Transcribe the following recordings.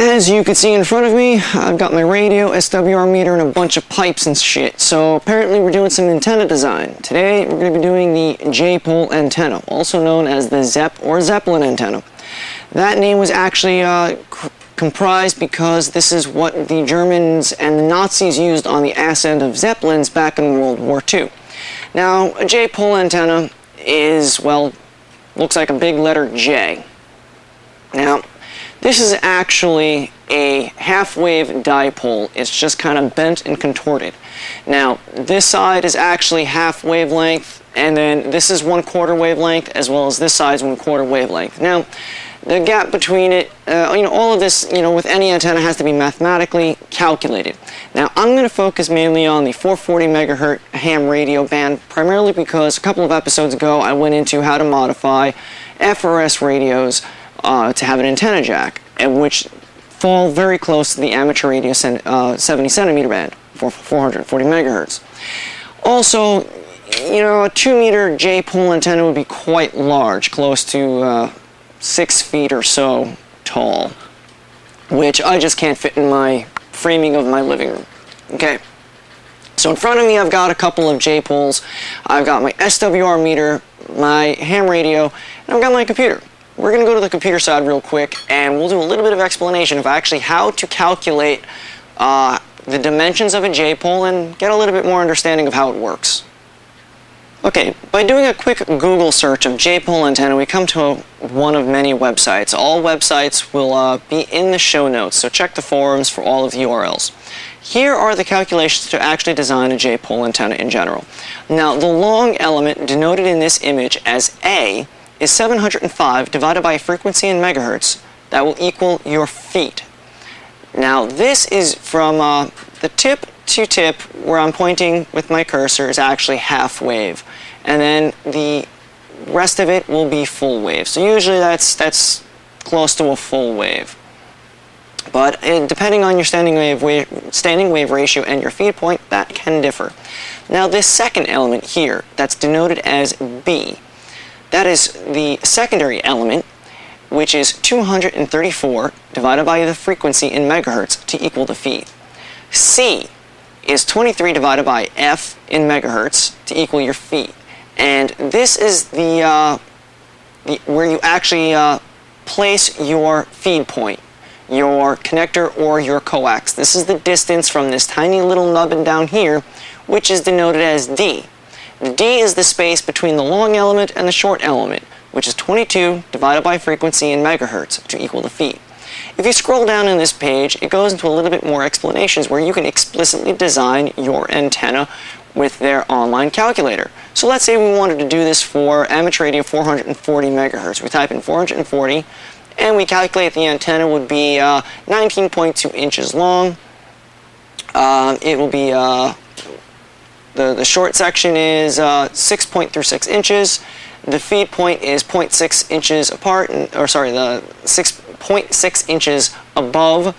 As you can see in front of me, I've got my radio, SWR meter, and a bunch of pipes and shit. So apparently we're doing some antenna design. Today we're going to be doing the J-pole antenna, also known as the Zepp or Zeppelin antenna. That name was actually comprised because this is what the Germans and the Nazis used on the ass end of Zeppelins back in World War II. Now, a J-pole antenna is, well, looks like a big letter J. Now, this is actually a half-wave dipole. It's just kind of bent and contorted. Now, this side is actually half wavelength, and then this is 1/4 wavelength, as well as this side is 1/4 wavelength. Now, the gap between it, all of this, with any antenna has to be mathematically calculated. Now, I'm going to focus mainly on the 440 megahertz ham radio band, primarily because a couple of episodes ago I went into how to modify FRS radios to have an antenna jack, and which fall very close to the amateur radio 70 centimeter band for 440 megahertz. Also, a 2-meter J-pole antenna would be quite large, close to 6 feet or so tall, which I just can't fit in my framing of my living room. Okay, so in front of me I've got a couple of J-poles. I've got my SWR meter, my ham radio, and I've got my computer. We're going to go to the computer side real quick, and we'll do a little bit of explanation of actually how to calculate the dimensions of a J-pole and get a little bit more understanding of how it works. Okay, by doing a quick Google search of J-pole antenna, we come to one of many websites. All websites will be in the show notes, so check the forums for all of the URLs. Here are the calculations to actually design a J-pole antenna in general. Now, the long element denoted in this image as A is 705 divided by a frequency in megahertz. That will equal your feet. Now, this is from the tip to tip, where I'm pointing with my cursor, is actually half wave, and then the rest of it will be full wave. So usually that's close to a full wave. But depending on your standing wave ratio and your feed point, that can differ. Now, this second element here, that's denoted as B, that is the secondary element, which is 234 divided by the frequency in megahertz to equal the feed. C is 23 divided by F in megahertz to equal your feet. And this is the where you actually place your feed point, your connector or your coax. This is the distance from this tiny little nubbin down here, which is denoted as D. The D is the space between the long element and the short element, which is 22 divided by frequency in megahertz to equal the feet. If you scroll down in this page, it goes into a little bit more explanations where you can explicitly design your antenna with their online calculator. So let's say we wanted to do this for amateur radio 440 megahertz. We type in 440, and we calculate the antenna would be 19.2 inches long. It will be the short section is 6.36 inches. The feed point is 0.6 inches apart, the 6.6 inches above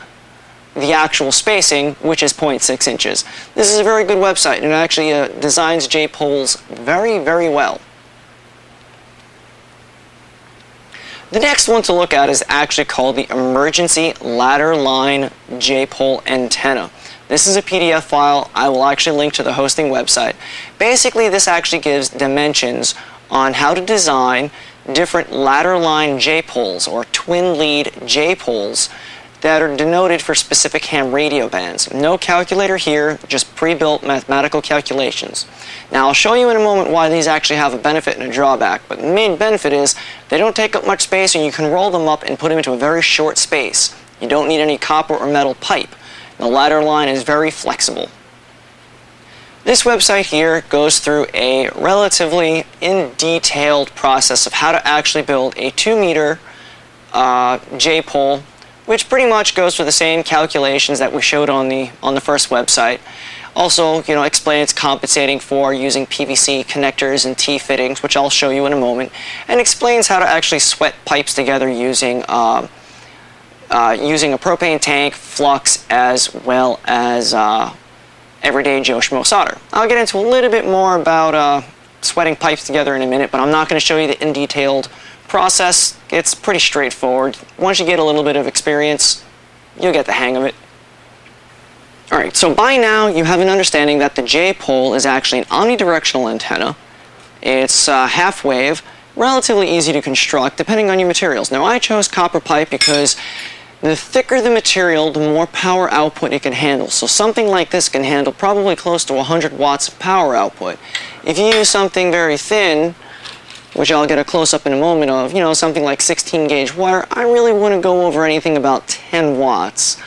the actual spacing, which is 0.6 inches. This is a very good website, and it actually designs J-poles very, very well. The next one to look at is actually called the Emergency Ladder Line J-pole Antenna. This is a PDF file. I will actually link to the hosting website. Basically, this actually gives dimensions on how to design different ladder line J-poles or twin lead J-poles that are denoted for specific ham radio bands. No calculator here, just pre-built mathematical calculations. Now, I'll show you in a moment why these actually have a benefit and a drawback, but the main benefit is they don't take up much space, and you can roll them up and put them into a very short space. You don't need any copper or metal pipe. The ladder line is very flexible. This website here goes through a relatively in-detailed process of how to actually build a 2-meter J-pole, which pretty much goes through the same calculations that we showed on the first website. Also, explains compensating for using PVC connectors and T-fittings, which I'll show you in a moment, and explains how to actually sweat pipes together using a propane tank, flux, as well as everyday Joe Schmo solder. I'll get into a little bit more about sweating pipes together in a minute, but I'm not going to show you the in-detailed process. It's pretty straightforward. Once you get a little bit of experience, you'll get the hang of it. Alright, so by now you have an understanding that the J-pole is actually an omnidirectional antenna. It's half wave, relatively easy to construct depending on your materials. Now I chose copper pipe because the thicker the material, the more power output it can handle. So something like this can handle probably close to 100 watts of power output. If you use something very thin, which I'll get a close-up in a moment of, something like 16 gauge wire, I really wouldn't go over anything about 10 watts.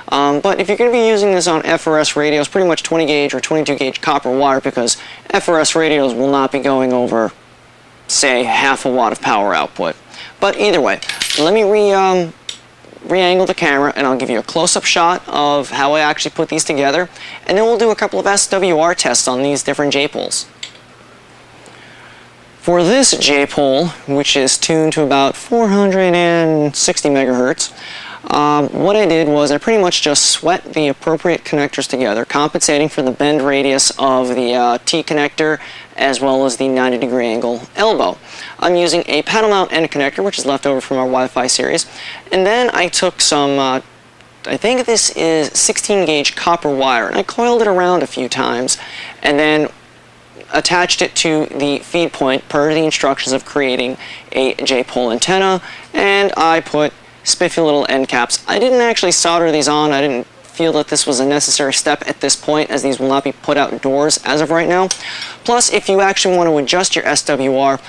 But if you're going to be using this on FRS radios, pretty much 20 gauge or 22 gauge copper wire, because FRS radios will not be going over, say, half a watt of power output. But either way, let me re-angle the camera and I'll give you a close-up shot of how I actually put these together, and then we'll do a couple of SWR tests on these different J-poles. For this J-pole, which is tuned to about 460 megahertz, what I did was I pretty much just sweat the appropriate connectors together, compensating for the bend radius of the T connector as well as the 90-degree angle elbow. I'm using a paddle mount end connector, which is left over from our Wi-Fi series, and then I took some, I think this is 16 gauge copper wire, and I coiled it around a few times, and then attached it to the feed point per the instructions of creating a J-pole antenna, and I put spiffy little end caps. I didn't actually solder these on. I didn't feel that this was a necessary step at this point, as these will not be put outdoors as of right now. Plus, if you actually want to adjust your SWR,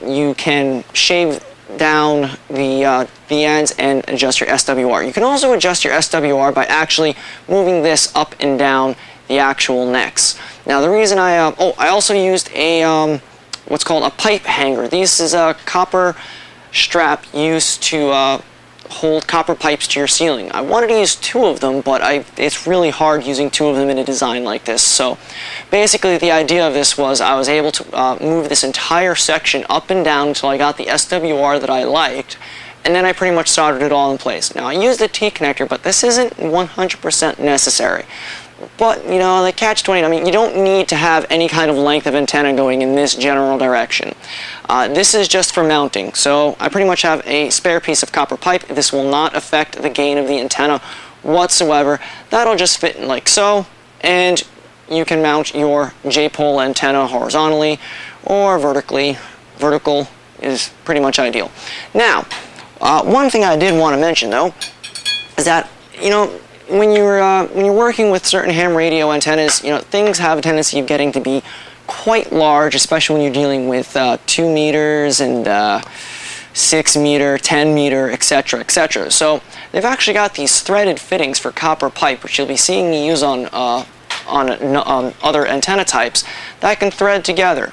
you can shave down the ends and adjust your SWR. You can also adjust your SWR by actually moving this up and down the actual necks. Now the reason I also used a what's called a pipe hanger. This is a copper strap used to hold copper pipes to your ceiling. I wanted to use two of them, but it's really hard using two of them in a design like this. So basically the idea of this was I was able to move this entire section up and down until I got the SWR that I liked, and then I pretty much soldered it all in place. Now I used the T connector, but this isn't 100% necessary. But, the catch-20, I mean, you don't need to have any kind of length of antenna going in this general direction. This is just for mounting, so I pretty much have a spare piece of copper pipe. This will not affect the gain of the antenna whatsoever. That'll just fit in like so, and you can mount your J-pole antenna horizontally or vertically. Vertical is pretty much ideal. Now, one thing I did want to mention, though, is that, when you're working with certain ham radio antennas, things have a tendency of getting to be quite large, especially when you're dealing with 2 meters and 6 meter, 10 meter, etc., etc. So they've actually got these threaded fittings for copper pipe, which you'll be seeing me use on other antenna types that can thread together.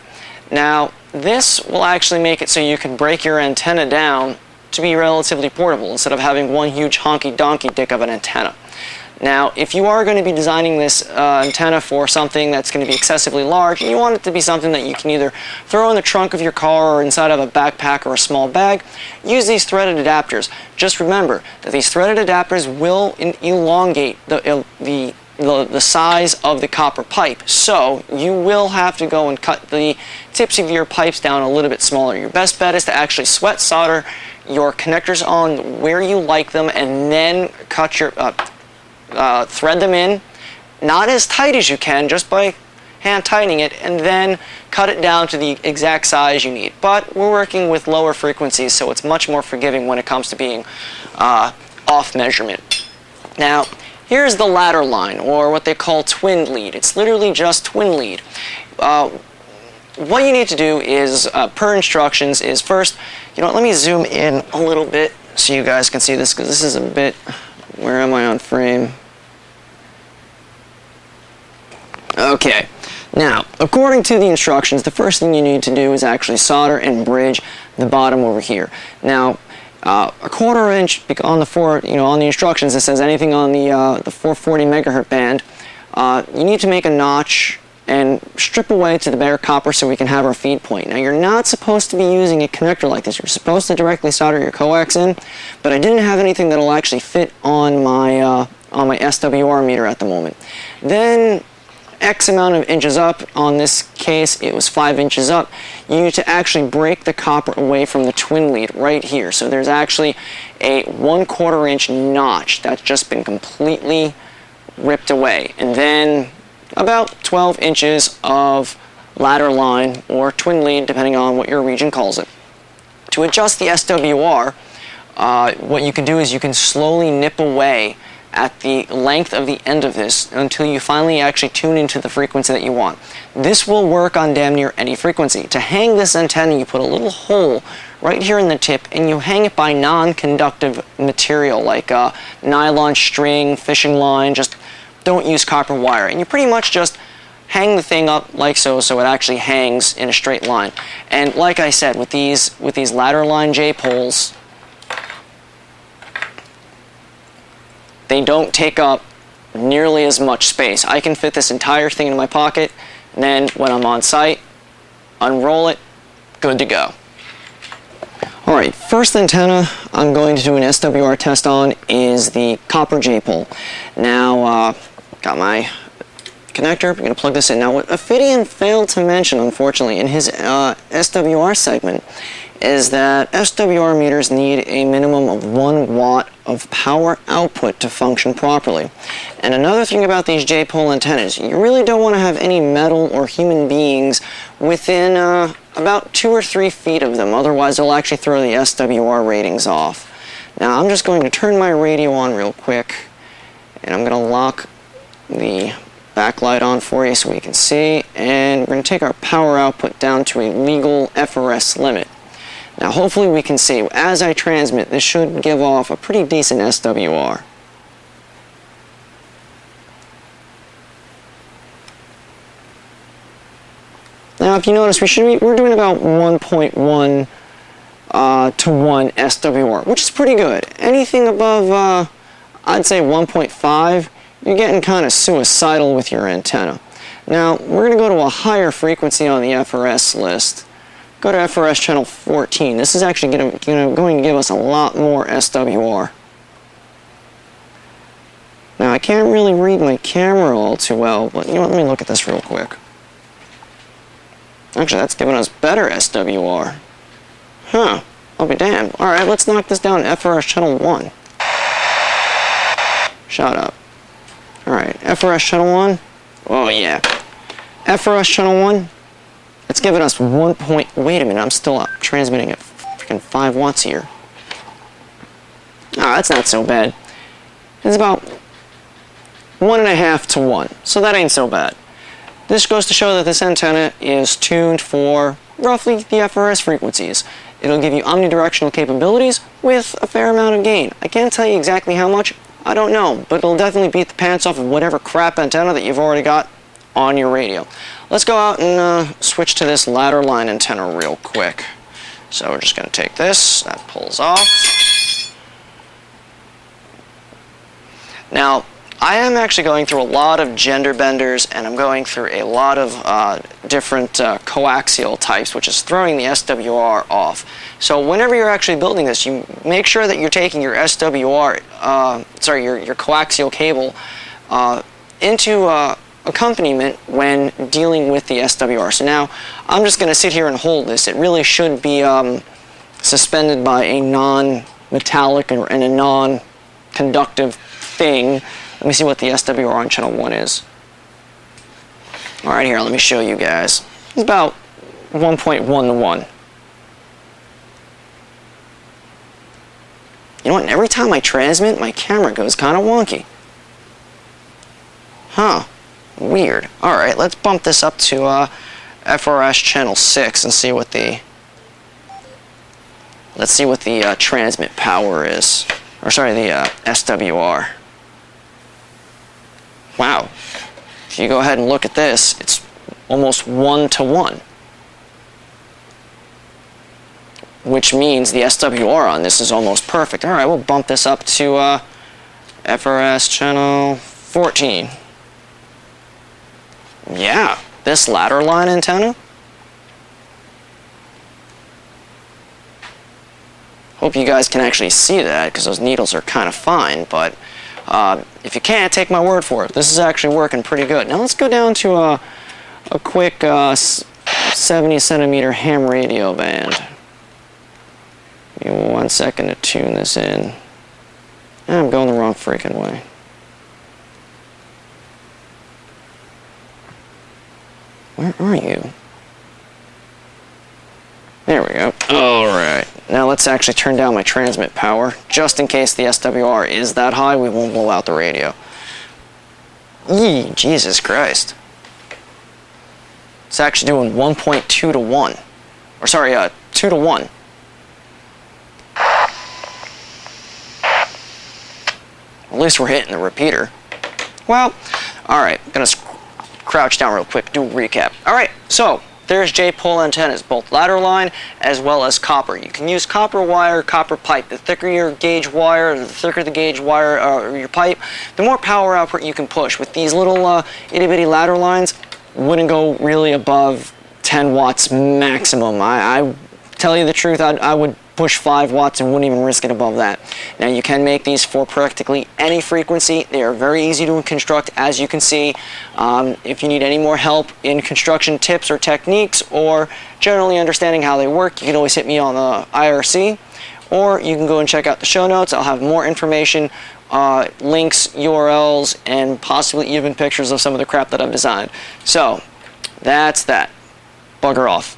Now this will actually make it so you can break your antenna down to be relatively portable instead of having one huge honky-donkey dick of an antenna. Now, if you are going to be designing this antenna for something that's going to be excessively large, and you want it to be something that you can either throw in the trunk of your car or inside of a backpack or a small bag, use these threaded adapters. Just remember that these threaded adapters will elongate the size of the copper pipe, so you will have to go and cut the tips of your pipes down a little bit smaller. Your best bet is to actually sweat solder your connectors on where you like them, and then cut your thread them in, not as tight as you can, just by hand tightening it, and then cut it down to the exact size you need. But we're working with lower frequencies, so it's much more forgiving when it comes to being off measurement. Now, here's the ladder line, or what they call twin lead. It's literally just twin lead. What you need to do is, per instructions, is first, let me zoom in a little bit so you guys can see this, because this is a bit, where am I on frame? Okay, now, according to the instructions, the first thing you need to do is actually solder and bridge the bottom over here. Now, a 1/4 inch on the instructions, it says anything on the 440 megahertz band. You need to make a notch and strip away to the bare copper so we can have our feed point. Now, you're not supposed to be using a connector like this. You're supposed to directly solder your coax in, but I didn't have anything that'll actually fit on my SWR meter at the moment. Then, X amount of inches up. On this case, it was 5 inches up. You need to actually break the copper away from the twin lead right here. So there's actually a 1/4 inch notch that's just been completely ripped away. And then about 12 inches of ladder line or twin lead, depending on what your region calls it. To adjust the SWR, what you can do is you can slowly nip away at the length of the end of this until you finally actually tune into the frequency that you want. This will work on damn near any frequency. To hang this antenna, you put a little hole right here in the tip and you hang it by non-conductive material like nylon string, fishing line. Just don't use copper wire. And you pretty much just hang the thing up like so, so it actually hangs in a straight line. And like I said, with these ladder line J-poles, they don't take up nearly as much space. I can fit this entire thing in my pocket, and then when I'm on site, unroll it, good to go. Alright, first antenna I'm going to do an SWR test on is the copper J-pole. Now, got my connector, we're going to plug this in. Now, what Ophidian failed to mention, unfortunately, in his SWR segment, is that SWR meters need a minimum of 1 watt of power output to function properly. And another thing about these J-pole antennas, you really don't want to have any metal or human beings within about 2 or 3 feet of them, otherwise they'll actually throw the SWR ratings off. Now I'm just going to turn my radio on real quick, and I'm going to lock the backlight on for you so we can see, and we're going to take our power output down to a legal FRS limit. Now hopefully we can see, as I transmit, this should give off a pretty decent SWR. Now if you notice, we're doing about 1.1 to 1 SWR, which is pretty good. Anything above, I'd say 1.5, you're getting kind of suicidal with your antenna. Now we're going to go to a higher frequency on the FRS list. Go to FRS channel 14. This is actually going to give us a lot more SWR. Now I can't really read my camera all too well, but you know what, let me look at this real quick. Actually, that's giving us better SWR. Huh, I'll be damned. Alright, let's knock this down to FRS channel 1. Shut up. Alright, FRS channel 1. Oh yeah. FRS channel 1. It's giving us 1 point... Wait a minute, I'm still transmitting at freaking 5 watts here. Ah, that's not so bad. It's about 1.5 to 1, so that ain't so bad. This goes to show that this antenna is tuned for roughly the FRS frequencies. It'll give you omnidirectional capabilities with a fair amount of gain. I can't tell you exactly how much, I don't know, but it'll definitely beat the pants off of whatever crap antenna that you've already got on your radio. Let's go out and switch to this ladder line antenna real quick. So we're just going to take this, that pulls off. Now, I am actually going through a lot of gender benders, and I'm going through a lot of different coaxial types, which is throwing the SWR off. So whenever you're actually building this, you make sure that you're taking your SWR, your coaxial cable into accompaniment when dealing with the SWR. So now I'm just going to sit here and hold this. It really should be suspended by a non-metallic and a non-conductive thing. Let me see what the SWR on channel 1 is. Alright, here, let me show you guys. It's about 1.1 to 1. You know what, and every time I transmit, my camera goes kind of wonky. Huh. Weird. Alright, let's bump this up to FRS channel 6 and see what the... Let's see what the transmit power is. Or sorry, the SWR. Wow. If you go ahead and look at this, it's almost 1 to 1. Which means the SWR on this is almost perfect. Alright, we'll bump this up to FRS channel 14. Yeah, this ladder line antenna. Hope you guys can actually see that, because those needles are kind of fine, but If you can't, take my word for it. This is actually working pretty good. Now let's go down to a quick 70 centimeter ham radio band. Give me 1 second to tune this in. I'm going the wrong freaking way. Where are you? There we go. Alright. Now let's actually turn down my transmit power. Just in case the SWR is that high, we won't blow out the radio. Yee, Jesus Christ. It's actually doing 1.2 to 1. Or sorry, 2 to 1. At least we're hitting the repeater. Well, alright, gonna crouch down real quick, do a recap. Alright, so there's J-pole antennas, both ladder line as well as copper. You can use copper wire, copper pipe. The thicker your gauge wire, the thicker the gauge wire or your pipe, the more power output you can push. With these little itty-bitty ladder lines, wouldn't go really above 10 watts maximum. I tell you the truth, I would push 5 watts and wouldn't even risk it above that. Now you can make these for practically any frequency. They are very easy to construct, as you can see. If you need any more help in construction tips or techniques or generally understanding how they work, you can always hit me on the IRC, or you can go and check out the show notes. I'll have more information, links, URLs, and possibly even pictures of some of the crap that I've designed. So that's that. Bugger off.